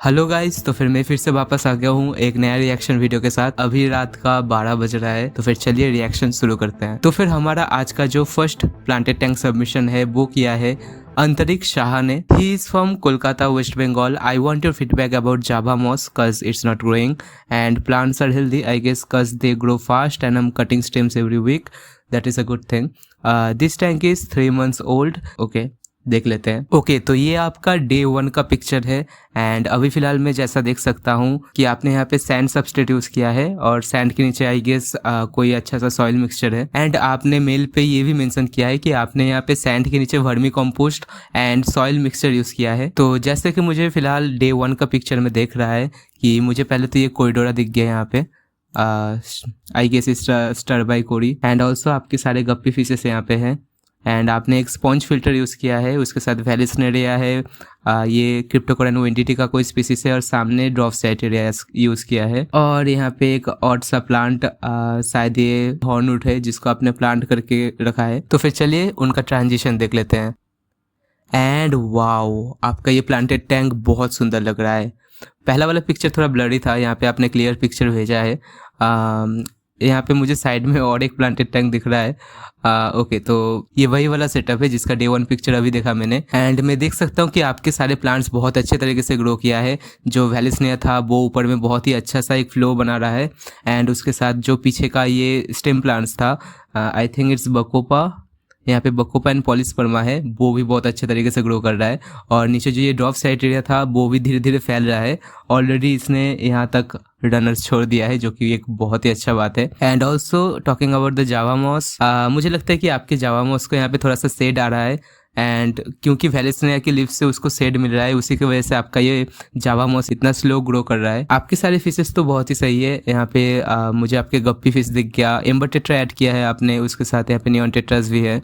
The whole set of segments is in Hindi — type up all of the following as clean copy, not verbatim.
हेलो गाइस, तो फिर मैं फिर से वापस आ गया हूँ एक नया रिएक्शन वीडियो के साथ। अभी रात का 12 बज रहा है, तो फिर चलिए रिएक्शन शुरू करते हैं। तो फिर हमारा आज का जो फर्स्ट प्लांटेड टैंक सबमिशन है वो किया है अंतरिक्ष शाह ने। He is from Kolkata, West Bengal. I want your feedback about java moss cause it's not growing and plants are healthy, I guess, cause they grow fast and I'm cutting stems every week. That is a good thing. This tank is 3 months old. Okay, देख लेते हैं। ओके, तो ये आपका डे 1 का पिक्चर है एंड अभी फिलहाल मैं जैसा देख सकता हूँ कि आपने यहाँ पे सैंड सबस्टिट्यूट यूज किया है और सैंड के नीचे आई गेस कोई अच्छा सा सॉइल मिक्सचर है। एंड आपने मेल पे ये भी मेंशन किया है कि आपने यहाँ पे सैंड के नीचे vermi compost and soil mixture use किया है। तो जैसे कि मुझे फिलहाल डे 1 का पिक्चर में देख रहा है कि मुझे पहले तो ये कोरिडोरा दिख गया यहाँ पे, I guess sterbai cory. And also आपके सारे गप्पी फिशेस यहाँ पे हैं एंड आपने एक स्पॉन्ज फिल्टर यूज़ किया है, उसके साथ वेलिसनेरिया है, ये क्रिप्टोकोरैन वेंडिटी का कोई स्पीसीज है और सामने ड्रॉप साइटेरिया यूज़ किया है। और यहाँ पे एक ऑड सा प्लांट, शायद ये हॉर्नवुड है जिसको आपने प्लांट करके रखा है। तो फिर चलिए उनका ट्रांजिशन देख लेते हैं। एंड वाओ, आपका ये प्लांटेड टैंक बहुत सुंदर लग रहा है। पहला वाला पिक्चर थोड़ा ब्लरी था, यहाँ पे आपने क्लियर पिक्चर भेजा है। यहाँ पे मुझे साइड में और एक प्लांटेड टैंक दिख रहा है। ओके, तो ये वही वाला सेटअप है जिसका डे 1 पिक्चर अभी देखा मैंने। एंड मैं देख सकता हूँ कि आपके सारे प्लांट्स बहुत अच्छे तरीके से ग्रो किया है। जो वेलिसनिया था वो ऊपर में बहुत ही अच्छा सा एक फ्लो बना रहा है एंड उसके साथ जो पीछे का ये स्टेम प्लांट्स था, आई थिंक इट्स बकोपा, यहाँ पे बकोपा एंड पॉलिस्पर्मा है, वो भी बहुत अच्छे तरीके से ग्रो कर रहा है। और नीचे जो ये ड्रॉप साइटेरिया था वो भी धीरे धीरे फैल रहा है। ऑलरेडी इसने यहाँ तक रनर्स छोड़ दिया है, जो कि एक बहुत ही अच्छा बात है। And also talking about the java moss, मुझे लगता है कि आपके जावा मॉस को यहाँ पे थोड़ा सा शेड आ रहा है एंड क्योंकि वेलिसनिया की लीफ से उसको शेड मिल रहा है, उसी की वजह से आपका ये जावा मॉस इतना स्लो ग्रो कर रहा है। आपके सारे फिशेस तो बहुत ही सही है। यहाँ पे मुझे आपके गप्पी फिश दिख गया, एम्बर टेट्रा ऐड किया है आपने, उसके साथ यहाँ पे नियॉन टेट्रास भी है।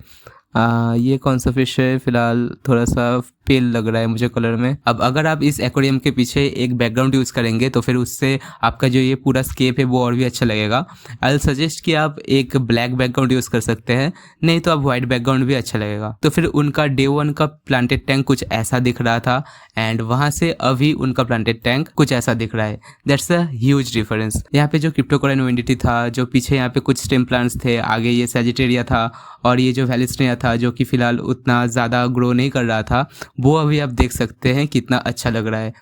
ये कौन सा फिश है, फिलहाल थोड़ा सा पेल लग रहा है मुझे कलर में। अब अगर आप इस एक्वेरियम के पीछे एक बैकग्राउंड यूज़ करेंगे तो फिर उससे आपका जो ये पूरा स्केप है वो और भी अच्छा लगेगा। आई सजेस्ट कि आप एक ब्लैक बैकग्राउंड यूज़ कर सकते हैं, नहीं तो आप वाइट बैकग्राउंड भी अच्छा लगेगा। तो फिर उनका डे 1 का प्लांटेड टैंक कुछ ऐसा दिख रहा था एंड वहाँ से अभी उनका प्लांटेड टैंक कुछ ऐसा दिख रहा है। That's a huge difference. यहाँ पे जो क्रिप्टोकोरैन वेंडिटी था, जो पीछे यहाँ पे कुछ स्टेम प्लांट्स थे, आगे ये सैजिटेरिया था और ये जो वेलिसनिया था जो कि फिलहाल उतना ज़्यादा ग्रो नहीं कर रहा था, वो अभी आप देख सकते हैं कितना अच्छा लग रहा है।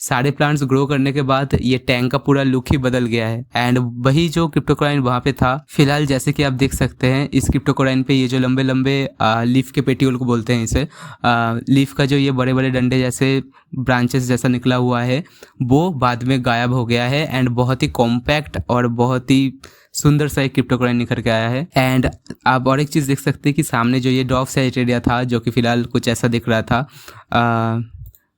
सारे प्लांट्स ग्रो करने के बाद ये टैंक का पूरा लुक ही बदल गया है। एंड वही जो क्रिप्टोकोरैन वहाँ पे था, फिलहाल जैसे कि आप देख सकते हैं इस क्रिप्टोकोरैन पे ये जो लंबे लंबे लीफ के पेटियोल को बोलते हैं इसे, लीफ का जो ये बड़े बड़े डंडे जैसे ब्रांचेस जैसा निकला हुआ है वो बाद में गायब हो गया है एंड बहुत ही कॉम्पैक्ट और बहुत ही सुंदर सा एक क्रिप्टोकोरैन निखर के आया है। एंड आप और एक चीज़ देख सकते हैं कि सामने जो ये ड्रॉप साइटेरिया था जो कि फिलहाल कुछ ऐसा दिख रहा था,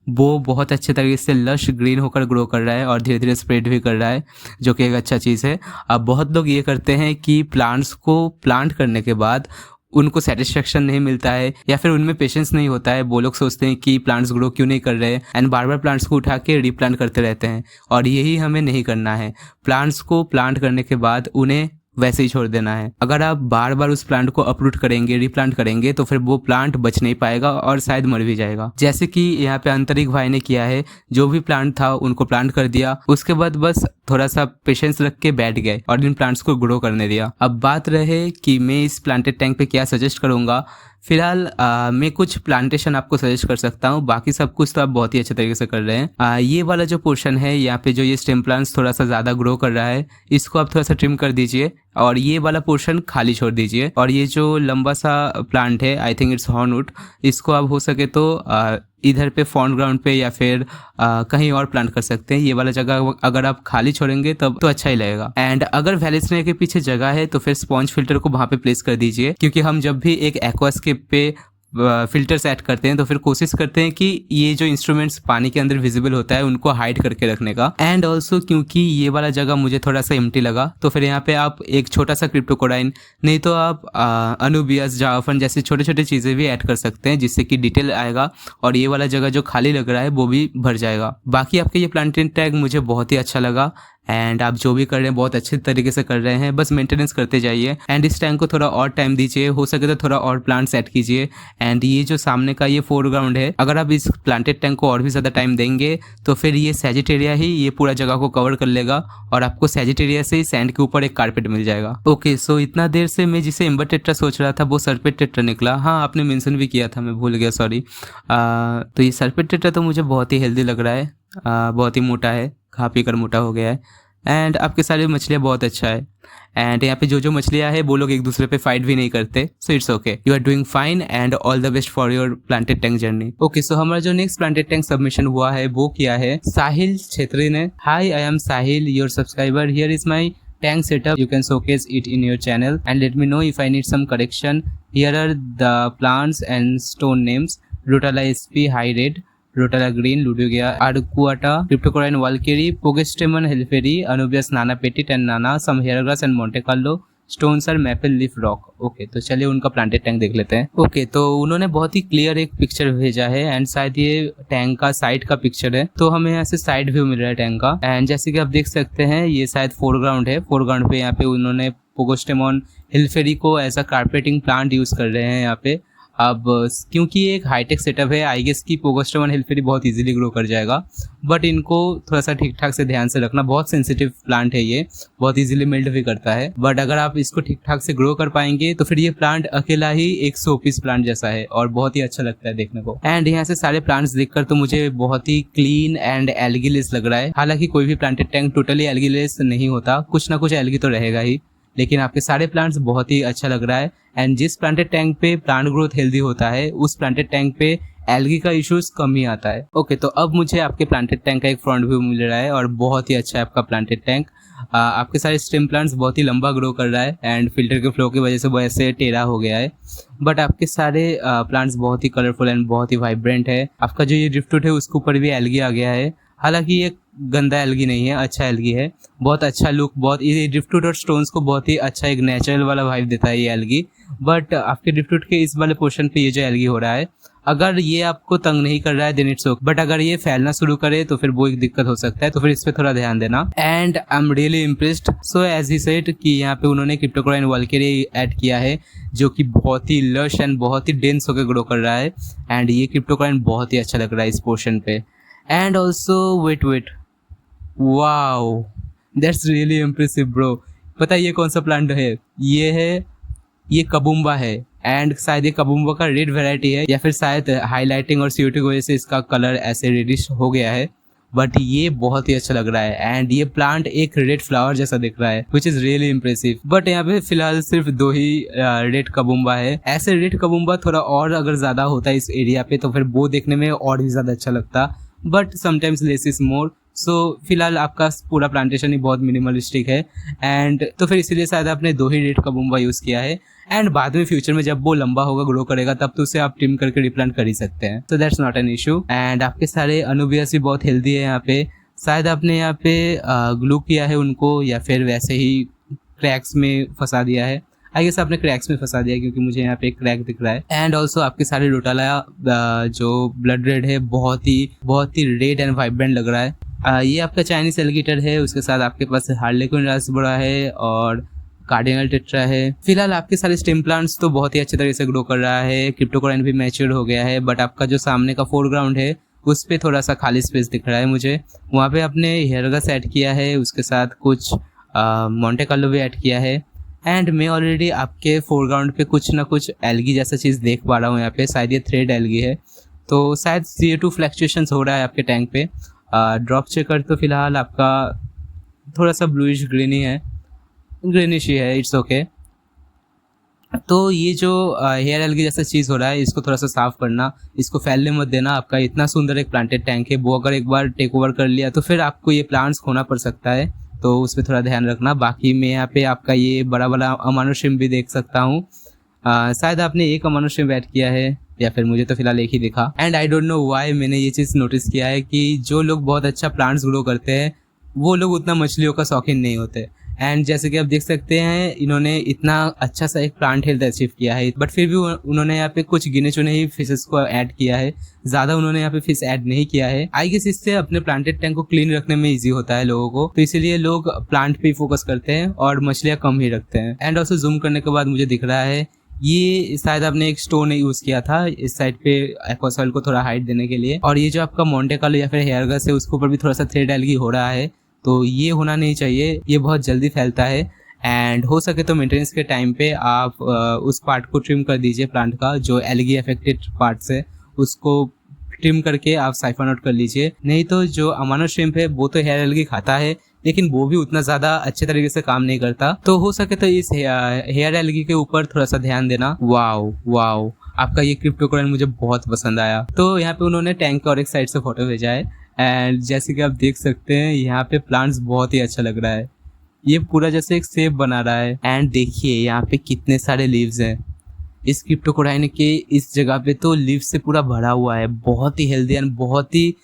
वो बहुत अच्छे तरीके से लश ग्रीन होकर ग्रो कर रहा है और धीरे धीरे स्प्रेड भी कर रहा है, जो कि एक अच्छा चीज़ है। अब बहुत लोग ये करते हैं कि प्लांट्स को प्लांट करने के बाद उनको सेटिस्फेक्शन नहीं मिलता है या फिर उनमें पेशेंस नहीं होता है। वो लोग सोचते हैं कि प्लांट्स ग्रो क्यों नहीं कर रहे हैं एंड बार बार प्लांट्स को उठा के रीप्लांट करते रहते हैं, और यही हमें नहीं करना है। प्लांट्स को प्लांट करने के बाद उन्हें वैसे ही छोड़ देना है। अगर आप बार बार उस प्लांट को अपरूट करेंगे, रीप्लांट करेंगे, तो फिर वो प्लांट बच नहीं पाएगा और शायद मर भी जाएगा। जैसे कि यहाँ पे अंतरिक्ष भाई ने किया है, जो भी प्लांट था उनको प्लांट कर दिया, उसके बाद बस थोड़ा सा पेशेंस रख के बैठ गए और इन प्लांट्स को ग्रो करने दिया। अब बात रहे कि मैं इस प्लांटेड टैंक पे क्या सजेस्ट करूंगा। फिलहाल मैं कुछ प्लांटेशन आपको सजेस्ट कर सकता हूँ, बाकी सब कुछ तो आप बहुत ही अच्छे तरीके से कर रहे हैं। ये वाला जो पोर्शन है यहाँ पे जो ये स्टेम प्लांट्स थोड़ा सा ज़्यादा ग्रो कर रहा है, इसको आप थोड़ा सा ट्रिम कर दीजिए और ये वाला पोर्शन खाली छोड़ दीजिए। और ये जो लंबा सा प्लांट है, आई थिंक इट्स हॉर्नवुड, इसको आप हो सके तो इधर पे फॉन ग्राउंड पे या फिर कहीं और प्लांट कर सकते हैं। ये वाला जगह अगर आप खाली छोड़ेंगे तब तो अच्छा ही लगेगा। एंड अगर वेलिसनिया के पीछे जगह है तो फिर स्पॉन्ज फिल्टर को वहाँ पे प्लेस कर दीजिए, क्योंकि हम जब भी एक एक्वास्केप पे फिल्टर्स ऐड करते हैं तो फिर कोशिश करते हैं कि ये जो इंस्ट्रूमेंट्स पानी के अंदर विजिबल होता है उनको हाइड करके रखने का। एंड ऑल्सो क्योंकि ये वाला जगह मुझे थोड़ा सा एम्प्टी लगा, तो फिर यहाँ पे आप एक छोटा सा क्रिप्टोकोरैन, नहीं तो आप अनुबियस, जावाफन जैसी छोटे छोटे चीज़ें भी ऐड कर सकते हैं, जिससे कि डिटेल आएगा और ये वाला जगह जो खाली लग रहा है वो भी भर जाएगा। बाकी आपका ये प्लांटेड टैग मुझे बहुत ही अच्छा लगा एंड आप जो भी कर रहे हैं बहुत अच्छे तरीके से कर रहे हैं, बस मेंटेनेंस करते जाइए एंड इस टैंक को थोड़ा और टाइम दीजिए, हो सके तो थोड़ा और प्लांट सेट कीजिए। एंड ये जो सामने का ये फोरग्राउंड है, अगर आप इस प्लांटेड टैंक को और भी ज़्यादा टाइम देंगे तो फिर ये सैजिटेरिया ही ये पूरा जगह को कवर कर लेगा और आपको सैजिटेरिया से ही सैंड के ऊपर एक कारपेट मिल जाएगा। ओके, सो इतना देर से मैं जिसे एम्बर टेट्रा सोच रहा था वो सर्पेट टेट्रा निकला। हाँ, आपने मेंशन भी किया था, मैं भूल गया, सॉरी। तो ये सर्पेट टेट्रा तो मुझे बहुत ही हेल्दी लग रहा है, बहुत ही मोटा है, खा पी कर मोटा हो गया है। एंड आपके सारी मछलियाँ बहुत अच्छा है। एंड यहाँ पे जो मछलियाँ हैं वो लोग एक दूसरे पे फाइट भी नहीं करते, so it's okay, you are doing fine and all the best for your planted tank journey. Okay, so हमारा जो नेक्स्ट प्लांटेड टैंक सबमिशन हुआ है वो किया है साहिल छेत्री ने। High, I am Sahil, your subscriber. Here is my tank setup, you can showcase it in your channel and let me know if I need some correction. Here are the plants and stone names: Rotala SP High Red, Rotala Green, Ludugia Arcuata, Cryptocoryne Valkyrie, Pogestemon Helferi, Anubias Nana Petit and Nana, some hairgrass and Monte Carlo, stones और मैपल लीफ रॉक। ओके, तो चलिए उनका प्लांटेड टैंक देख लेते हैं। ओके, तो उन्होंने बहुत ही क्लियर एक पिक्चर भेजा है एंड शायद ये टैंक का साइड का पिक्चर है, तो हमें यहाँ से साइड व्यू मिल रहा है टैंक का। एंड जैसे कि आप देख सकते हैं ये शायद फोरग्राउंड है। फोरग्राउंड पे यहाँ पे उन्होंने पोगोस्टेमॉन हिलफेरी को as a carpeting plant use कर रहे हैं यहाँ पे। अब क्योंकि ये एक हाईटेक सेटअप है, आई गेस की पोगोस्टेमॉन हिलफेरी बहुत इजीली ग्रो कर जाएगा, बट इनको थोड़ा सा ठीक ठाक से ध्यान से रखना। बहुत सेंसिटिव प्लांट है ये, बहुत इजीली मेल्ट भी करता है, बट अगर आप इसको ठीक ठाक से ग्रो कर पाएंगे तो फिर ये प्लांट अकेला ही एक 100 पीस प्लांट जैसा है और बहुत ही अच्छा लगता है देखने को। एंड यहाँ से सारे प्लांट्स देखकर तो मुझे बहुत ही क्लीन एंड एल्गीलेस लग रहा है। हालांकि कोई भी प्लांटेड टैंक टोटली एल्गीलेस नहीं होता, कुछ ना कुछ एल्गी तो रहेगा ही, लेकिन आपके सारे प्लांट्स बहुत ही अच्छा लग रहा है। एंड जिस प्लांटेड टैंक पे प्लांट ग्रोथ हेल्दी होता है उस प्लांटेड टैंक पे एल्गी का इश्यूज कम ही आता है। ओके, तो अब मुझे आपके प्लांटेड टैंक का एक फ्रंट व्यू मिल रहा है और बहुत ही अच्छा है आपका प्लांटेड टैंक। आपके सारे स्टेम प्लांट्स बहुत ही लंबा ग्रो कर रहा है एंड फिल्टर के फ्लो की वजह से वो ऐसे टेढ़ा हो गया है, बट आपके सारे प्लांट्स बहुत ही कलरफुल एंड बहुत ही वाइब्रेंट है। आपका जो ये ड्रिफ्टवुड है उसके ऊपर भी एल्गी आ गया है। हालांकि ये गंदा एल्गी नहीं है, अच्छा एल्गी है, बहुत अच्छा लुक, बहुत ये ड्रिफ्टवुड और स्टोन्स को बहुत ही अच्छा एक नेचुरल वाला वाइब देता है ये एल्गी। बट आपके ड्रिफ्टवुड के इस वाले पोर्शन पे ये जो एल्गी हो रहा है, अगर ये आपको तंग नहीं कर रहा है देन इट्स ओके, बट अगर ये फैलना शुरू करे तो फिर वो एक दिक्कत हो सकता है, तो फिर इस पे थोड़ा ध्यान देना। And I am really impressed. So as he said कि यहाँ पे उन्होंने क्रिप्टोकोराइन वाल्केरी ऐड किया है जो कि बहुत ही लश एंड बहुत ही डेंस होकर ग्रो कर रहा है एंड ये क्रिप्टोकोराइन बहुत ही अच्छा लग रहा है इस पोर्शन पे। And also wait, wow, that's really impressive bro. पता है ये कौन सा प्लांट है? ये कबुम्बा है एंड शायद ये कबुम्बा का रेड वैरायटी है या फिर शायद हाईलाइटिंग और CO2 की वजह से इसका कलर ऐसे रेडिश हो गया है, बट ये बहुत ही अच्छा लग रहा है एंड ये प्लांट एक रेड फ्लावर जैसा दिख रहा है which is really impressive. But यहाँ पे फिलहाल सिर्फ 2 ही रेड कबुम्बा है। ऐसे रेड कबुम्बा थोड़ा और अगर ज्यादा होता है इस एरिया पे तो फिर वो देखने में और भी ज्यादा अच्छा लगता, but sometimes less is more. So फिलहाल आपका पूरा प्लांटेशन ही बहुत मिनिमलिस्टिक है एंड तो फिर इसीलिए शायद आपने 2 ही रेड कबुम्बा यूज़ किया है एंड बाद में फ्यूचर में जब वो लंबा होगा ग्रो करेगा तब तो उसे आप ट्रिम करके रिप्लांट कर ही सकते हैं, तो that's not an issue. And आपके सारे अनुबियस भी बहुत हेल्दी है यहाँ पे। शायद आपने यहाँ पे ग्लू किया है उनको या फिर वैसे ही क्रैक्स में फंसा दिया है। आई गेस आपने क्रैक्स में फंसा दिया क्योंकि मुझे यहाँ पे एक क्रैक दिख रहा है। एंड ऑल्सो आपके सारे रोटाला जो ब्लड रेड है बहुत ही रेड एंड वाइब्रेंट लग रहा है। ये आपका चाइनीज एलिगेटर है, उसके साथ आपके पास हार्लेक्विन रास्पबेरा है और कार्डिनल टेट्रा है। फिलहाल आपके सारे स्टेम प्लांट्स तो बहुत ही अच्छे तरीके से ग्रो कर रहा है, क्रिप्टोकोराइन भी मैच्योर हो गया है, बट आपका जो सामने का फोरग्राउंड है उस पे थोड़ा सा खाली स्पेस दिख रहा है मुझे। वहाँ पे आपने हेयरग्रास ऐड किया है, उसके साथ कुछ मोंटे कार्लो भी ऐड किया है एंड मैं ऑलरेडी आपके फोरग्राउंड पे कुछ ना कुछ एल्गी जैसा चीज़ देख पा रहा हूँ यहाँ पे। शायद ये थ्रेड एल्गी है, तो शायद CO2 फ्लक्चुएशंस हो रहा है आपके टैंक पे। ड्रॉप चेकर तो फिलहाल आपका थोड़ा सा ब्लूइश ग्रीनिश ही है, इट्स ओके। तो ये जो हेयर एल्गी जैसा चीज़ हो रहा है इसको थोड़ा सा साफ करना, इसको फैलने मत देना। आपका इतना सुंदर एक प्लांटेड टैंक है, वो अगर एक बार टेक ओवर कर लिया तो फिर आपको ये प्लांट्स खोना पड़ सकता है, तो उस पर थोड़ा ध्यान रखना। बाकी मैं यहाँ पे आपका ये बड़ा अमानुशिम भी देख सकता हूँ। शायद आपने एक अमानुशिम ऐड किया है या फिर मुझे तो फिलहाल एक ही दिखा। And I don't know why मैंने ये चीज़ नोटिस किया है कि जो लोग बहुत अच्छा प्लांट्स ग्रो करते हैं वो लोग उतना मछलियों का शौकीन नहीं होते एंड जैसे कि आप देख सकते हैं इन्होंने इतना अच्छा सा एक प्लांट हेल्थ अचीव किया है, बट फिर भी उन्होंने यहाँ पे कुछ गिने चुने ही फिशेस को ऐड किया है, ज्यादा उन्होंने यहाँ पे फिश ऐड नहीं किया है। आई गेस इससे अपने प्लांटेड टैंक को क्लीन रखने में इजी होता है लोगों को, तो इसीलिए लोग प्लांट पे फोकस करते हैं और मछलियां कम ही रखते हैं। एंड ऑल्सो जूम करने के बाद मुझे दिख रहा है ये शायद आपने एक स्टोन यूज किया था इस साइड पे एक्वासॉइल को थोड़ा हाइट देने के लिए, और ये जो आपका मोंटे कार्लो या फिर हेयर गस है उसके ऊपर भी थोड़ा सा थ्रेड एल्गी हो रहा है, तो ये होना नहीं चाहिए, ये बहुत जल्दी फैलता है। एंड हो सके तो मेंटेनेंस के टाइम पे आप उस पार्ट को ट्रिम कर दीजिए प्लांट का, जो एल्गी अफेक्टेड पार्ट्स है उसको ट्रिम करके आप साइफन आउट कर लीजिए। नहीं तो जो अमानो श्रिम्प है वो तो हेयर एल्गी खाता है, लेकिन वो भी उतना ज्यादा अच्छे तरीके से काम नहीं करता, तो हो सके तो इस हेयर एल्गी के ऊपर थोड़ा सा ध्यान देना। वाओ वाओ, आपका ये क्रिप्टोकोरल मुझे बहुत पसंद आया। तो यहाँ पे उन्होंने टैंक और एक साइड से फोटो भेजा है, एंड जैसे कि आप देख सकते हैं यहाँ पे प्लांट्स बहुत ही अच्छा लग रहा है, ये पूरा जैसे एक शेप बना रहा है। एंड देखिए यहाँ पे कितने सारे लीव्स हैं, इस क्रिप्टोकोराइन के इस जगह पे तो लीव से पूरा भरा हुआ है, बहुत ही हेल्दी एंड बहुत ही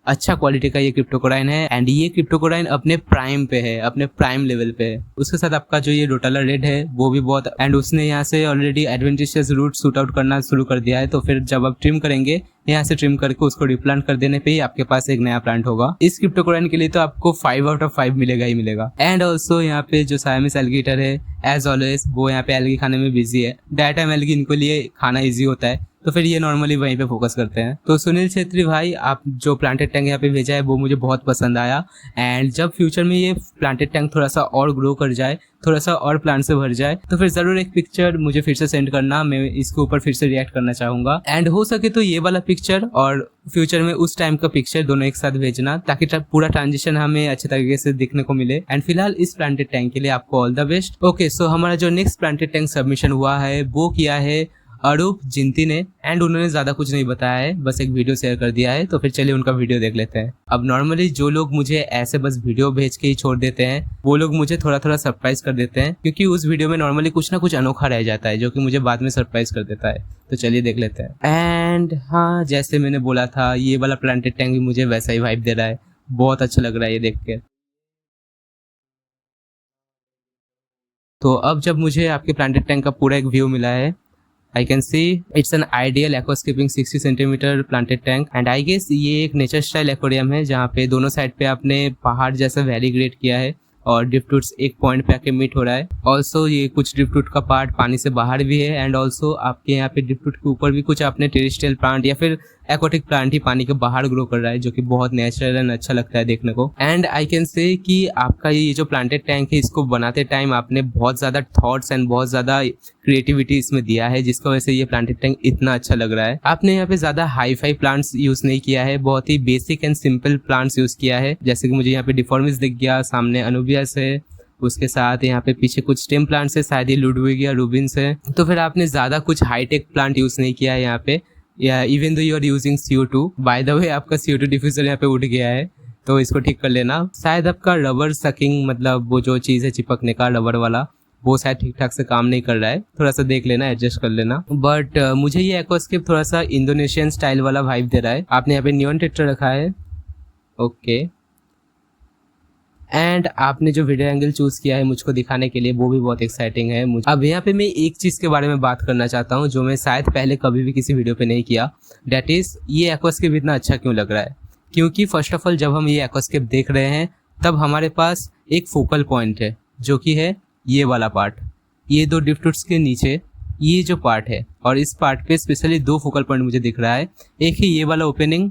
अच्छा क्वालिटी का ये क्रिप्टोकोराइन है। एंड ये क्रिप्टोकोराइन अपने प्राइम पे है, अपने प्राइम लेवल पे है। उसके साथ आपका जो ये रोटाला रेड है वो भी बहुत, एंड उसने यहाँ से already adventitious root shoot out करना शुरू कर दिया है, तो फिर जब आप ट्रिम करेंगे यहाँ से ट्रिम करके उसको रिप्लांट कर देने पे ही आपके पास एक नया प्लांट होगा। इस क्रिप्टोकोराइन के लिए तो आपको 5 आउट ऑफ 5 मिलेगा ही मिलेगा। एंड ऑल्सो यहाँ पे जो साइमिस एल्गेटर है एज ऑलवेज वो यहाँ पे एल्गी खाने में बिजी है, डाय टाइम एल्गी इनको लिए खाना ईजी होता है, तो फिर ये नॉर्मली वहीं पे फोकस करते हैं। तो सुनील छेत्री भाई, आप जो प्लांटेड टैंक यहाँ पे भेजा है वो मुझे बहुत पसंद आया। एंड जब फ्यूचर में ये प्लांटेड टैंक थोड़ा सा और ग्रो कर जाए, थोड़ा सा और प्लांट से भर जाए, तो फिर जरूर एक पिक्चर मुझे फिर से सेंड करना, मैं इसके ऊपर फिर से रिएक्ट करना चाहूंगा। एंड हो सके तो ये वाला पिक्चर और फ्यूचर में उस टाइम का पिक्चर दोनों एक साथ भेजना, ताकि पूरा ट्रांजिशन हमें अच्छे तरीके से दिखने को मिले। एंड फिलहाल इस प्लांटेड टैंक के लिए आपको all the best. Okay, so हमारा जो नेक्स्ट प्लांटेड टैंक सबमिशन हुआ है वो किया है अरूप जिंती ने, एंड उन्होंने ज्यादा कुछ नहीं बताया है, बस एक वीडियो शेयर कर दिया है, तो फिर चलिए उनका वीडियो देख लेते हैं। अब नॉर्मली जो लोग मुझे ऐसे बस वीडियो भेज के ही छोड़ देते हैं वो लोग मुझे थोड़ा थोड़ा सरप्राइज कर देते हैं, क्योंकि उस वीडियो में नॉर्मली कुछ ना कुछ अनोखा रह जाता है जो कि मुझे बाद में सरप्राइज कर देता है। तो चलिए देख लेते हैं। एंड हाँ, जैसे मैंने बोला था ये वाला प्लांटेड टैंक भी मुझे वैसा ही वाइब दे रहा है, बहुत अच्छा लग रहा है ये देख के। तो अब जब मुझे आपके प्लांटेड टैंक का पूरा एक व्यू मिला है, I can see it's an ideal aquascaping 60 centimetre planted tank, and I guess ये एक नेचर स्टाइल एक्वेरियम है जहाँ पे दोनों साइड पे आपने पहाड़ जैसा वैली ग्रेट किया है और ड्रिफ्टूट्स एक पॉइंट पे आके मीट हो रहा है। ऑल्सो ये कुछ ड्रिफ्टूट का पार्ट पानी से बाहर भी है, एंड ऑल्सो आपके यहाँ पे ड्रिफ्टूट के ऊपर भी कुछ आपने टेरेस्ट्रियल प्लांट या फिर एक्वाटिक प्लांट ही पानी के बाहर ग्रो कर रहा है, जो कि बहुत नेचुरल एंड अच्छा लगता है देखने को। एंड आई कैन से कि आपका ये जो प्लांटेड टैंक है इसको बनाते टाइम आपने बहुत ज्यादा थॉट्स एंड बहुत ज्यादा क्रिएटिविटी इसमें दिया है, जिसकी वजह से ये प्लांटेड टैंक इतना अच्छा लग रहा है। आपने यहाँ पे ज्यादा हाई फाई प्लांट्स यूज नहीं किया है, बहुत ही basic and simple plants use किया है, जैसे कि मुझे यहाँ पे डिफॉर्मिस दिख गया, सामने अनुबियस है, उसके साथ यहाँ पे पीछे कुछ स्टेम प्लांट्स है, शायद ये लुडविग या रूबिन्स है। तो फिर आपने ज्यादा कुछ हाईटेक प्लांट यूज नहीं किया है यहाँ पे, या even though you are using CO2। By the way आपका CO2 डिफ्यूजर यहाँ पे उठ गया है, तो इसको ठीक कर लेना। शायद आपका रबर सकिंग, मतलब वो जो चीज है चिपकने का रबर वाला, वो शायद ठीक ठाक से काम नहीं कर रहा है, थोड़ा सा देख लेना, एडजस्ट कर लेना। बट मुझे ये एक्वास्केप थोड़ा सा इंडोनेशियन स्टाइल वाला वाइब दे रहा है। आपने यहाँ पे नियॉन टेट्रा रखा है, ओके। एंड आपने जो वीडियो एंगल चूज किया है मुझको दिखाने के लिए वो भी बहुत एक्साइटिंग है। अब यहाँ पे मैं एक चीज के बारे में बात करना चाहता हूँ जो मैं शायद पहले कभी भी किसी वीडियो पे नहीं किया, डेट इज ये एक्वास्केप इतना अच्छा क्यों लग रहा है। क्योंकि फर्स्ट ऑफ ऑल जब हम ये एक्वास्केप देख रहे हैं तब हमारे पास एक फोकल पॉइंट है, जो कि है ये वाला पार्ट, ये दो ड्रिफ्टूट्स के नीचे ये जो पार्ट है, और इस पार्ट पे स्पेशली दो फोकल पॉइंट मुझे दिख रहा है, एक है ये वाला ओपनिंग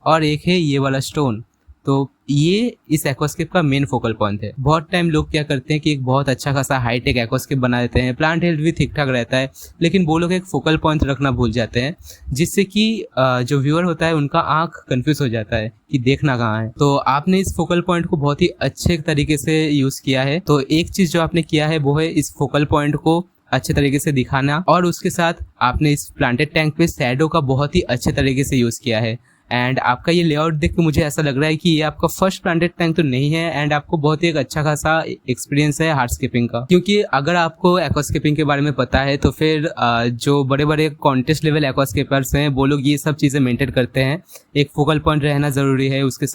और एक है ये वाला स्टोन। तो ये इस एक्वास्केप का मेन फोकल पॉइंट है। बहुत टाइम लोग क्या करते हैं कि एक बहुत अच्छा खासा हाईटेक एक्वास्केप बना देते हैं, प्लांट हेल्थ भी ठीक ठाक रहता है, लेकिन वो लोग एक फोकल पॉइंट रखना भूल जाते हैं, जिससे कि जो व्यूअर होता है उनका आंख कंफ्यूज हो जाता है कि देखना कहाँ है। तो आपने इस फोकल पॉइंट को बहुत ही अच्छे तरीके से यूज किया है। तो एक चीज जो आपने किया है वो है इस फोकल पॉइंट को अच्छे तरीके से दिखाना, और उसके साथ आपने इस प्लांटेड टैंक पे शैडो का बहुत ही अच्छे तरीके से यूज किया है। एंड आपका ये लेआउट देख के मुझे ऐसा लग रहा है कि ये आपका फर्स्ट प्लांटेड टैंक तो नहीं है, एंड आपको बहुत ही एक अच्छा खासा एक्सपीरियंस है हार्डस्केपिंग का। क्योंकि अगर आपको एक्वास्केपिंग के बारे में पता है तो फिर जो बड़े बड़े कॉन्टेस्ट लेवल एक्वास्केपर्स हैं वो लोग ये सब चीजें मेंटेन करते हैं। एक फोकल पॉइंट रहना जरूरी है, उसके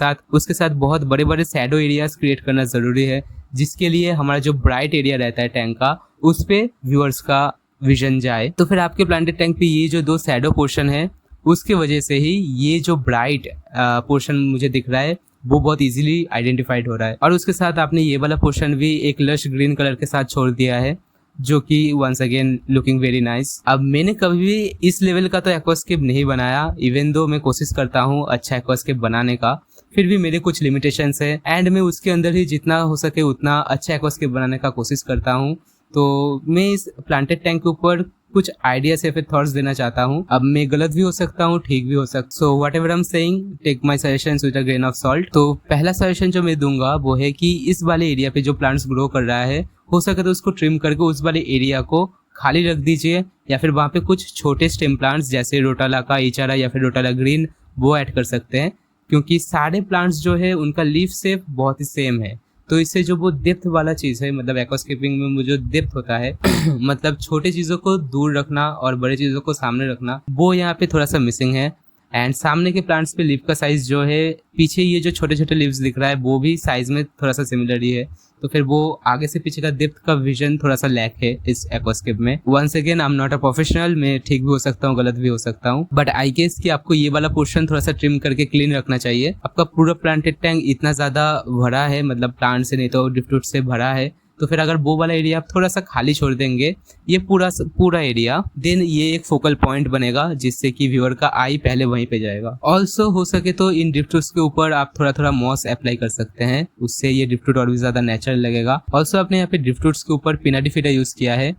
साथ बहुत बड़े बड़े शैडो एरियाज क्रिएट करना जरूरी है, जिसके लिए हमारा जो ब्राइट एरिया रहता है टैंक का उस पे व्यूअर्स का विजन जाए। तो फिर आपके प्लांटेड टैंक पे ये जो 2 शैडो पोर्शन है उसके वजह से ही ये जो ब्राइट पोर्शन मुझे दिख रहा है वो बहुत इजीली आइडेंटिफाइड हो रहा है। और उसके साथ आपने ये वाला पोर्शन भी एक लश ग्रीन कलर के साथ छोड़ दिया है जो कि once again looking very nice. अब मैंने कभी भी इस लेवल का तो एक्वास्केप नहीं बनाया, इवन दो मैं कोशिश करता हूँ अच्छा एक्वास्केप बनाने का, फिर भी मेरे कुछ लिमिटेशंस है एंड मैं उसके अंदर ही जितना हो सके उतना अच्छा एक्वास्केप बनाने का कोशिश करता हूँ। तो मैं इस प्लांटेड टैंक के ऊपर कुछ आइडियाज या फिर थॉट्स देना चाहता हूँ। अब मैं गलत भी हो सकता हूँ, ठीक भी हो सकता, so whatever I am saying take my suggestions with a grain of salt. तो पहला सजेशन जो मैं दूंगा वो है कि इस वाले एरिया पे जो प्लांट्स ग्रो कर रहा है हो सके तो उसको ट्रिम करके उस वाले एरिया को खाली रख दीजिए, या फिर वहाँ पे कुछ छोटे स्टेम प्लांट्स जैसे रोटाला का इचारा या फिर रोटाला ग्रीन वो ऐड कर सकते हैं, क्योंकि सारे प्लांट्स जो है उनका लीफ शेप बहुत ही सेम है। तो इससे जो वो डेप्थ वाला चीज़ है, मतलब एक्वास्केपिंग में जो डेप्थ होता है मतलब छोटे चीज़ों को दूर रखना और बड़े चीज़ों को सामने रखना, वो यहाँ पे थोड़ा सा मिसिंग है। एंड सामने के प्लांट्स पे लीफ का साइज जो है, पीछे ये जो छोटे छोटे लीव्स दिख रहा है वो भी साइज में थोड़ा सा सिमिलर ही है, तो फिर वो आगे से पीछे का डेप्थ का विजन थोड़ा सा लैक है इस एक्वास्केप में। Once again I am not a professional, मैं ठीक भी हो सकता हूँ गलत भी हो सकता हूँ, बट आई गेस कि आपको ये वाला पोर्शन थोड़ा सा ट्रिम करके क्लीन रखना चाहिए। आपका पूरा प्लांटेड टैंक इतना ज्यादा भरा है, मतलब प्लांट से नहीं तो ड्रिफ्टवुड से भरा है, तो फिर अगर वो वाला एरिया आप थोड़ा सा खाली छोड़ देंगे ये पूरा एरिया, देन ये एक फोकल पॉइंट बनेगा जिससे कि व्यूअर का आई पहले वहीं पे जाएगा। ऑल्सो हो सके तो इन ड्रिफ्टवुड्स के ऊपर आप थोड़ा थोड़ा मॉस अप्लाई कर सकते हैं, उससे ये ड्रिफ्टवुड और भी ज्यादा नेचुरल लगेगा। ऑल्सो आपने यहाँ पे ड्रिफ्टवुड्स के ऊपर पिनाडिफिडा यूज किया है